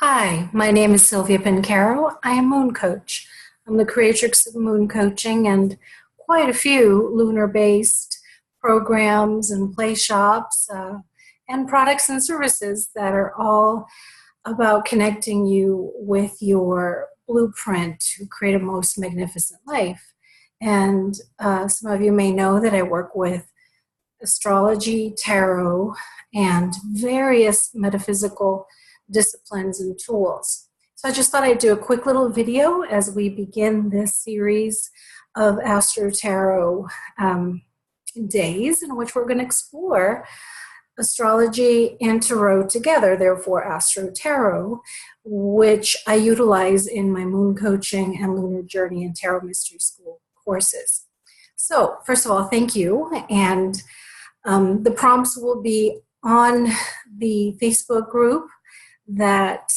Hi, my name is Silvia Pancaro. I am Moon Coach. I'm the creatrix of Moon Coaching and quite a few lunar-based programs and play shops and products and services that are all about connecting you with your blueprint to create a most magnificent life. And some of you may know that I work with astrology, tarot, and various metaphysical disciplines and tools. So I just thought I'd do a quick little video as we begin this series of AstroTarot days in which we're going to explore astrology and tarot together, therefore AstroTarot, which I utilize in my Moon Coaching and Lunar Journey and Tarot Mystery School courses. So first of all, thank you. And the prompts will be on the Facebook group that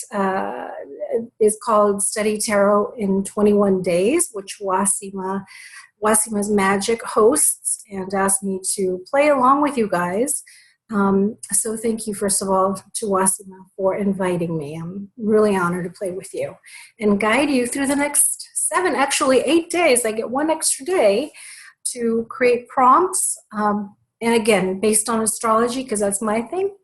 is called Study Tarot in 21 Days, which Wasima's Magic hosts and asked me to play along with you guys. So thank you, first of all, to Wasima for inviting me. I'm really honored to play with you and guide you through the next 7, actually 8 days. I get 1 extra day to create prompts. And again, based on astrology, because that's my thing.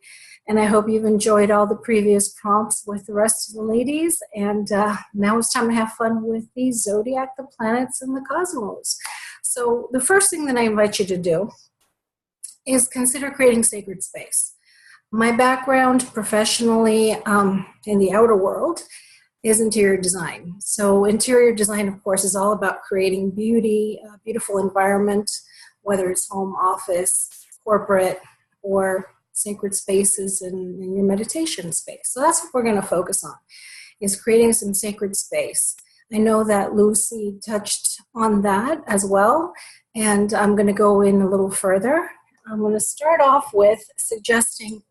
And I hope you've enjoyed all the previous prompts with the rest of the ladies. And now it's time to have fun with the zodiac, the planets, and the cosmos. So the first thing that I invite you to do is consider creating sacred space. My background professionally in the outer world is interior design. So interior design, of course, is all about creating beauty, a beautiful environment, whether it's home, office, corporate, or sacred spaces in your meditation space. So that's what we're going to focus on, is creating some sacred space. I know that Lucy touched on that as well, and I'm going to go in a little further. I'm going to start off with suggesting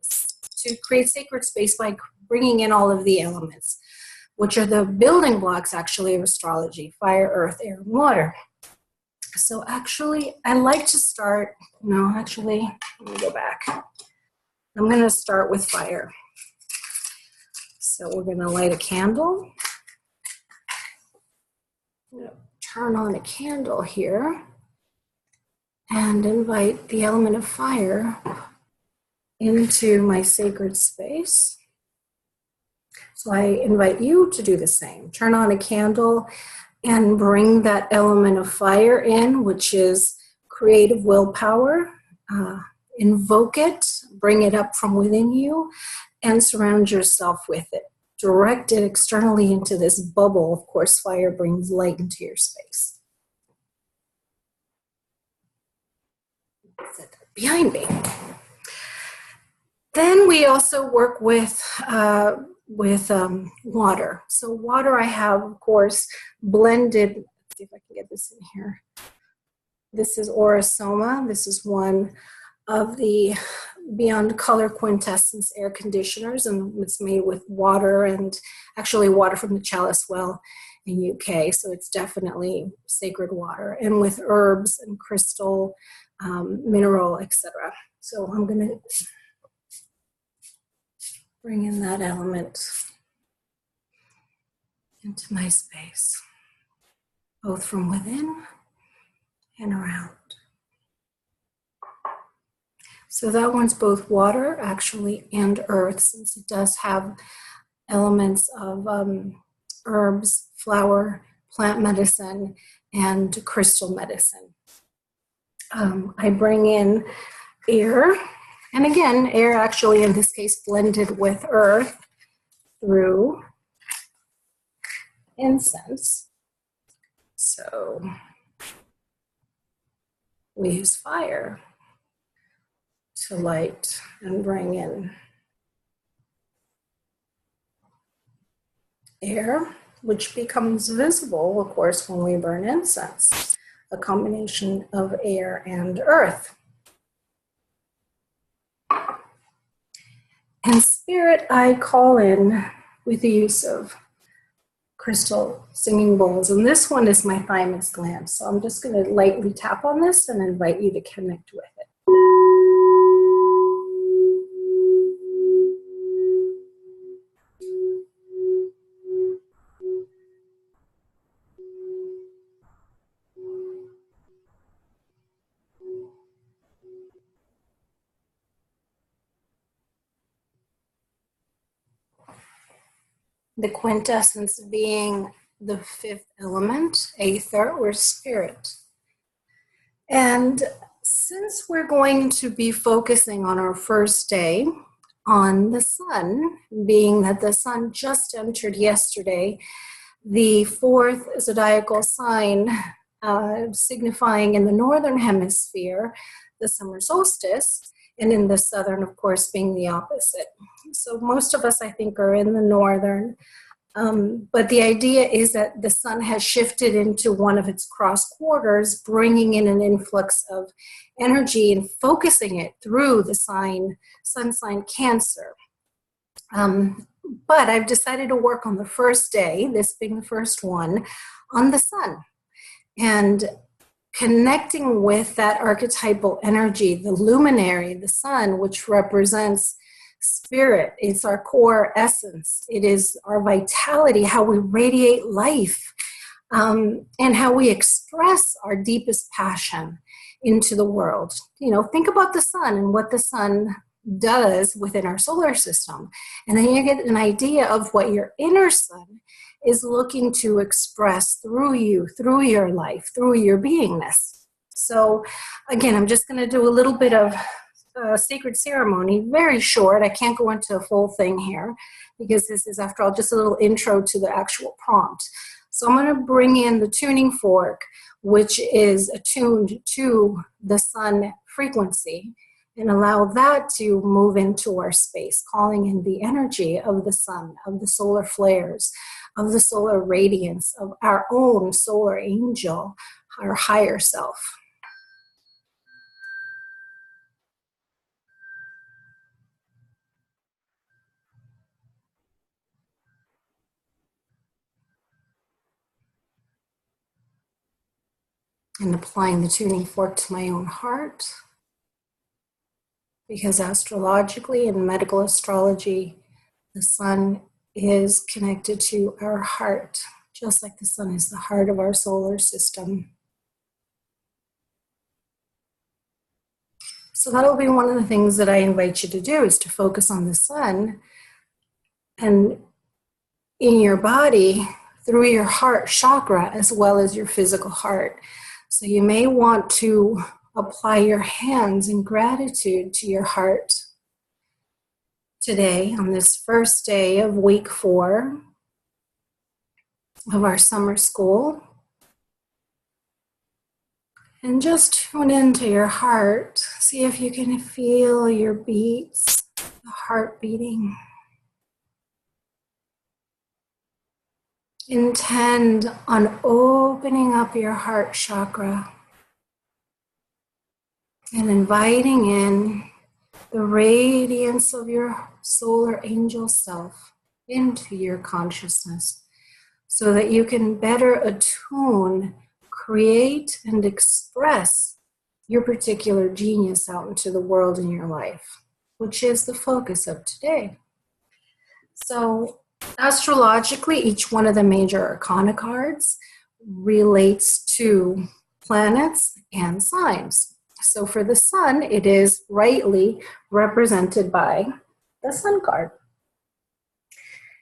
to create sacred space by bringing in all of the elements, which are the building blocks, actually, of astrology: fire, earth, air, and water. So actually, I like to start, let me go back. I'm going to start with fire. So we're going to light a candle. I'm going to turn on a candle here and invite the element of fire into my sacred space. So I invite you to do the same. Turn on a candle and bring that element of fire in, which is creative willpower. Invoke it, bring it up from within you, and surround yourself with it. Direct it externally into this bubble. Of course, fire brings light into your space. Set that behind me. Then we also work with water. So water I have, of course, blended. Let's see if I can get this in here. This is Aura Soma. This is one of the Beyond Color Quintessence air conditioners, and it's made with water, and actually water from the Chalice Well in UK, so it's definitely sacred water, and with herbs and crystal, mineral, etc. So I'm going to bring in that element into my space, both from within and around. So that one's both water, actually, and earth, since it does have elements of herbs, flower, plant medicine, and crystal medicine. I bring in air, and again, air actually in this case blended with earth through incense. So we use fire to light and bring in air, which becomes visible, of course, when we burn incense, a combination of air and earth. And spirit, I call in with the use of crystal singing bowls. And this one is my thymus gland. So I'm just going to lightly tap on this and invite you to connect with it. the quintessence being the fifth element, aether or spirit. And since we're going to be focusing on our first day on the sun, being that the sun just entered yesterday, the fourth zodiacal sign, signifying in the northern hemisphere the summer solstice, and in the southern, of course, being the opposite. So most of us, I think, are in the northern. But the idea is that the sun has shifted into one of its cross quarters, bringing in an influx of energy and focusing it through the sun sign Cancer. But I've decided to work on the first day, this being the first one, on the sun. And connecting with that archetypal energy, the luminary, the sun, which represents spirit. It's our core essence. It is our vitality, how we radiate life, and how we express our deepest passion into the world. You know, think about the sun and what the sun does within our solar system. And then you get an idea of what your inner sun is looking to express through you, through your life, through your beingness. So again, I'm just going to do a little bit of sacred ceremony, very short. I can't go into a full thing here because this is, after all, just a little intro to the actual prompt. So I'm going to bring in the tuning fork, which is attuned to the sun frequency, and allow that to move into our space, calling in the energy of the sun, of the solar flares, of the solar radiance, of our own solar angel, our higher self. And applying the tuning fork to my own heart, because astrologically in medical astrology, the sun is connected to our heart, just like the sun is the heart of our solar system. So that'll be one of the things that I invite you to do, is to focus on the sun and in your body through your heart chakra as well as your physical heart. So you may want to apply your hands in gratitude to your heart today on this first day of week 4 of our summer school. And just tune into your heart. See if you can feel your beats, the heart beating. Intend on opening up your heart chakra and inviting in the radiance of your solar angel self into your consciousness so that you can better attune, create, and express your particular genius out into the world in your life, which is the focus of today. So astrologically, each one of the major arcana cards relates to planets and signs. So for the sun, it is rightly represented by the sun card.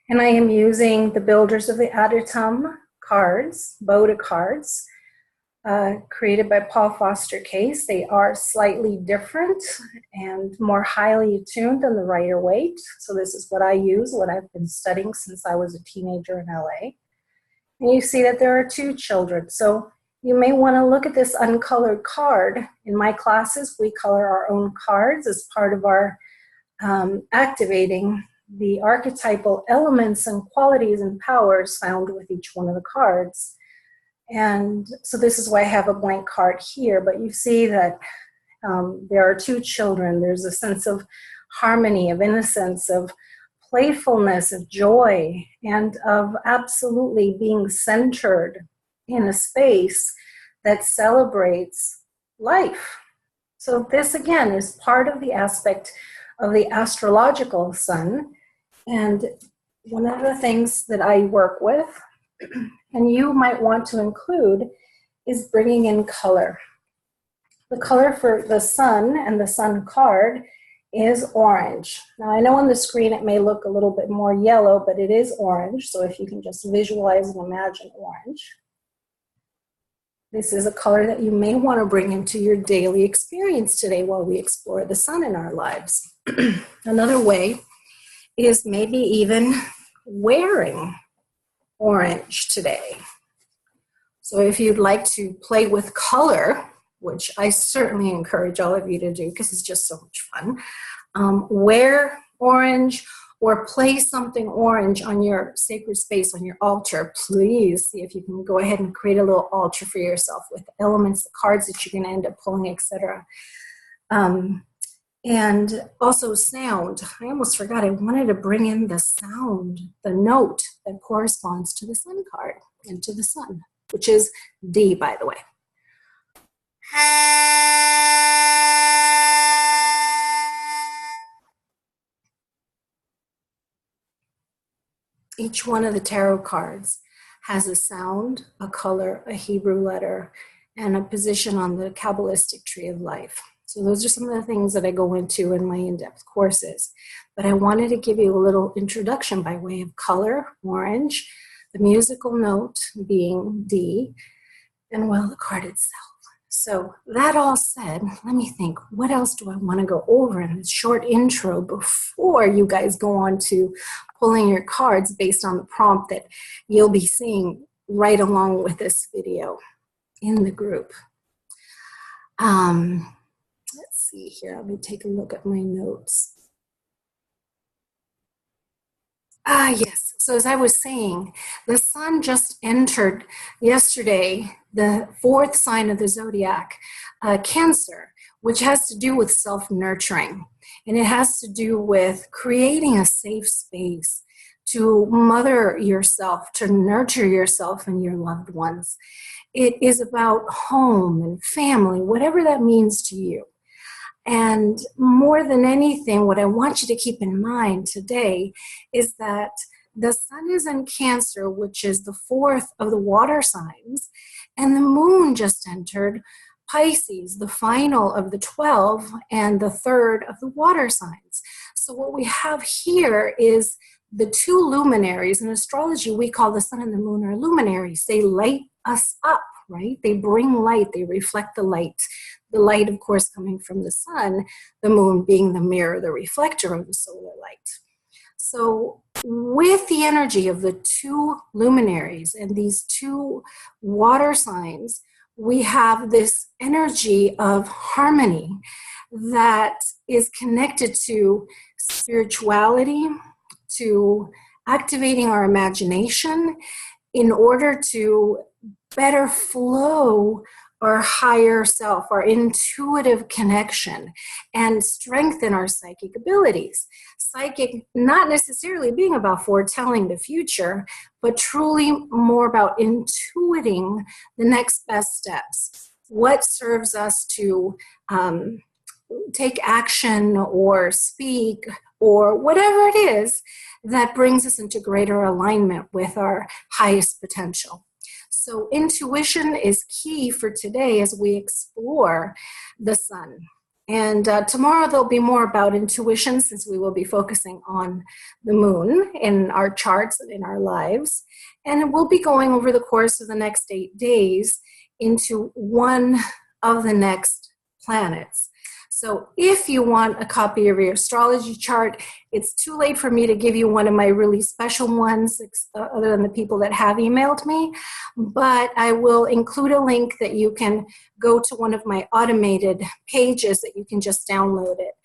And I am using the Builders of the Adytum cards, Boda cards, created by Paul Foster Case. They are slightly different and more highly attuned than the Rider-Waite. So this is what I use, what I've been studying since I was a teenager in LA. And you see that there are 2 children. So you may want to look at this uncolored card. In my classes, we color our own cards as part of our activating the archetypal elements and qualities and powers found with each one of the cards. And so this is why I have a blank card here, but you see that there are 2 children. There's a sense of harmony, of innocence, of playfulness, of joy, and of absolutely being centered in a space that celebrates life. So this, again, is part of the aspect of the astrological sun. And one of the things that I work with, and you might want to include, is bringing in color. The color for the sun and the sun card is orange. Now, I know on the screen it may look a little bit more yellow, but it is orange. So if you can just visualize and imagine orange. This is a color that you may want to bring into your daily experience today while we explore the sun in our lives. Another way is maybe even wearing orange today. So if you'd like to play with color, which I certainly encourage all of you to do because it's just so much fun, wear orange or place something orange on your sacred space, on your altar. Please see if you can go ahead and create a little altar for yourself with the elements, the cards that you're going to end up pulling, etc. And also sound. I almost forgot. I wanted to bring in the sound, the note that corresponds to the sun card and to the sun, which is D, by the way. Each one of the tarot cards has a sound, a color, a Hebrew letter, and a position on the Kabbalistic tree of life. So those are some of the things that I go into in my in-depth courses. But I wanted to give you a little introduction by way of color, orange, the musical note being D, and well, the card itself. So that all said, let me think, what else do I want to go over in this short intro before you guys go on to pulling your cards based on the prompt that you'll be seeing right along with this video in the group. Let's see here. Let me take a look at my notes. Yes. So as I was saying, the sun just entered yesterday, the fourth sign of the zodiac, Cancer, which has to do with self-nurturing. And it has to do with creating a safe space to mother yourself, to nurture yourself and your loved ones. It is about home and family, whatever that means to you. And more than anything, what I want you to keep in mind today is that the sun is in Cancer, which is the fourth of the water signs, and the moon just entered Pisces, the final of the 12 and the third of the water signs. So what we have here is the two luminaries. In astrology, we call the sun and the moon are luminaries. They light us up, right? They bring light. They reflect the light. The light, of course, coming from the sun, the moon being the mirror, the reflector of the solar light. So with the energy of the two luminaries and these two water signs, we have this energy of harmony that is connected to spirituality, to activating our imagination in order to better flow our higher self, our intuitive connection, and strengthen our psychic abilities. Psychic not necessarily being about foretelling the future, but truly more about intuiting the next best steps. What serves us to take action or speak or whatever it is that brings us into greater alignment with our highest potential. So intuition is key for today as we explore the sun. And tomorrow there'll be more about intuition since we will be focusing on the moon in our charts and in our lives. And we'll be going over the course of the next 8 days into one of the next planets. So if you want a copy of your astrology chart, it's too late for me to give you one of my really special ones, other than the people that have emailed me. But I will include a link that you can go to one of my automated pages that you can just download it.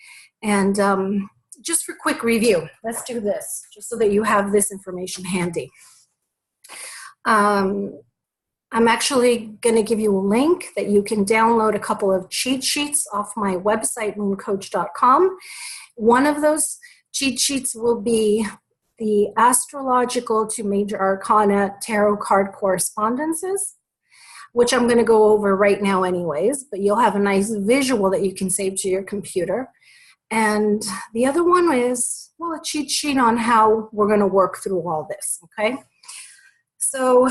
And just for quick review, let's do this, just so that you have this information handy. I'm actually going to give you a link that you can download a couple of cheat sheets off my website, mooncoach.com. One of those cheat sheets will be the astrological to major arcana tarot card correspondences, which I'm going to go over right now anyways, but you'll have a nice visual that you can save to your computer. And the other one is, well, a cheat sheet on how we're going to work through all this, okay? So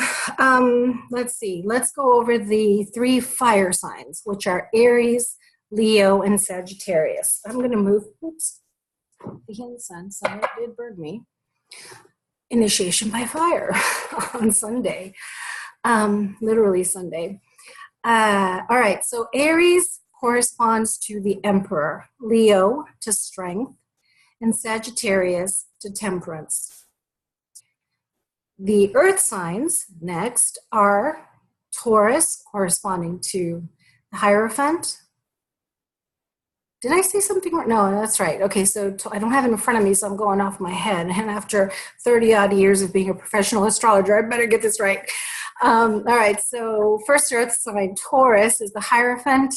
let's see. Let's go over the 3 fire signs, which are Aries, Leo, and Sagittarius. I'm going to move, oops, the incense, it did burn me. Initiation by fire on Sunday, literally Sunday. All right, so Aries corresponds to the Emperor, Leo to strength, and Sagittarius to temperance. The earth signs next are Taurus, corresponding to the Hierophant. Did I say something? No, that's right. Okay, so I don't have it in front of me, so I'm going off my head. And after 30 odd years of being a professional astrologer, I better get this right. All right, so first earth sign, Taurus, is the Hierophant.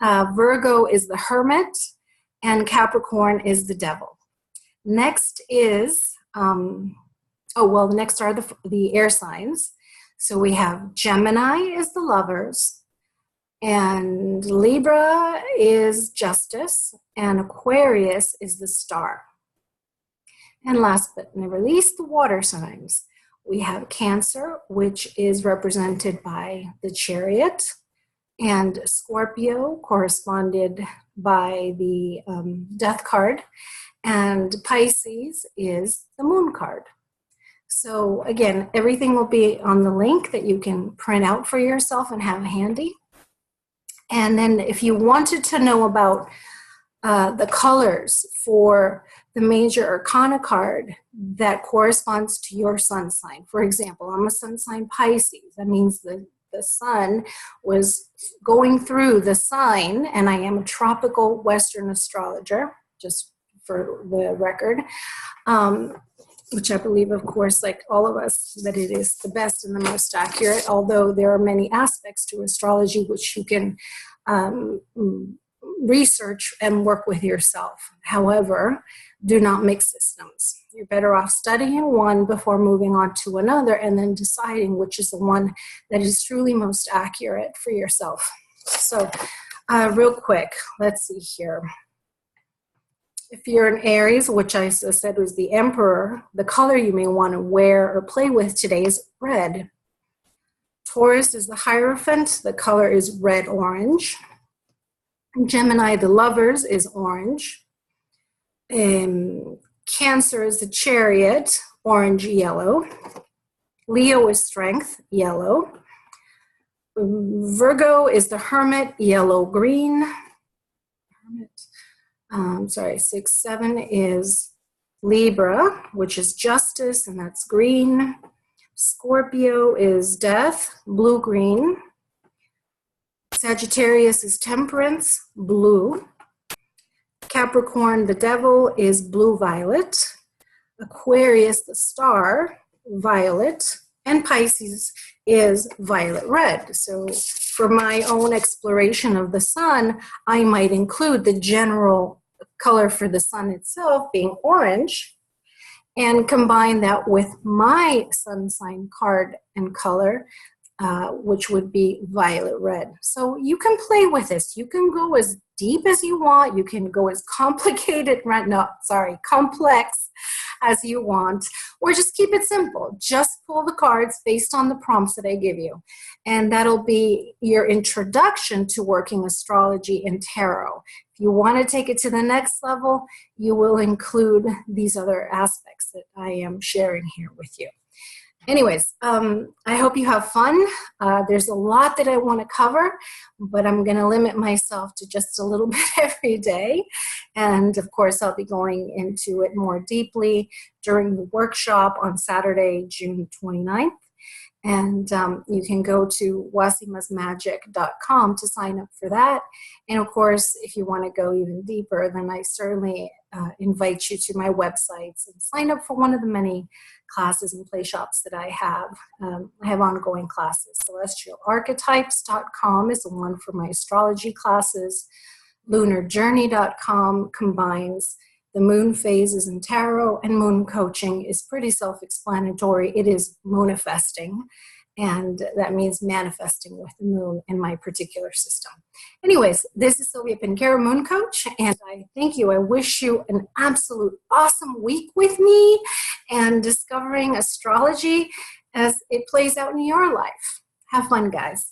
Virgo is the Hermit. And Capricorn is the Devil. Next is, next are the air signs. So we have Gemini is the Lovers. And Libra is Justice, and Aquarius is the Star. And last but never least, the water signs. We have Cancer, which is represented by the Chariot, and Scorpio, corresponded by the Death card, and Pisces is the Moon card. So again, everything will be on the link that you can print out for yourself and have handy. And then if you wanted to know about the colors for the major arcana card that corresponds to your sun sign, for example, I'm a sun sign Pisces. That means the sun was going through the sign, and I am a tropical Western astrologer, just for the record, which I believe, of course, like all of us, that it is the best and the most accurate, although there are many aspects to astrology which you can research and work with yourself. However, do not mix systems. You're better off studying one before moving on to another and then deciding which is the one that is truly most accurate for yourself. So real quick, let's see here. If you're an Aries, which I said was the Emperor, the color you may want to wear or play with today is red. Taurus is the Hierophant. The color is red-orange. Gemini, the Lovers, is orange. Cancer is the Chariot, orange-yellow. Leo is Strength, yellow. Virgo is the Hermit, yellow-green. 6-7 is Libra, which is Justice, and that's green. Scorpio is Death, blue-green. Sagittarius is Temperance, blue. Capricorn, the Devil, is blue-violet. Aquarius, the Star, violet. And Pisces is violet-red. So for my own exploration of the sun, I might include the general color for the sun itself being orange and combine that with my sun sign card and color, which would be violet-red. So you can play with this. You can go as deep as you want. You can go as complex as you want, or just keep it simple. Just pull the cards based on the prompts that I give you. And that'll be your introduction to working astrology and tarot. If you want to take it to the next level, you will include these other aspects that I am sharing here with you. Anyways, I hope you have fun. There's a lot that I want to cover, but I'm going to limit myself to just a little bit every day. And of course, I'll be going into it more deeply during the workshop on Saturday, June 29th. And you can go to wasimasmagic.com to sign up for that. And of course, if you want to go even deeper, then I certainly invite you to my websites and sign up for one of the many classes and play shops that I have. I have ongoing classes. CelestialArchetypes.com is the one for my astrology classes. LunarJourney.com combines the moon phases in tarot, and moon coaching is pretty self-explanatory. It is moonifesting, and that means manifesting with the moon in my particular system. Anyways, this is Silvia Pancaro, Moon Coach, and I thank you. I wish you an absolute awesome week with me and discovering astrology as it plays out in your life. Have fun, guys.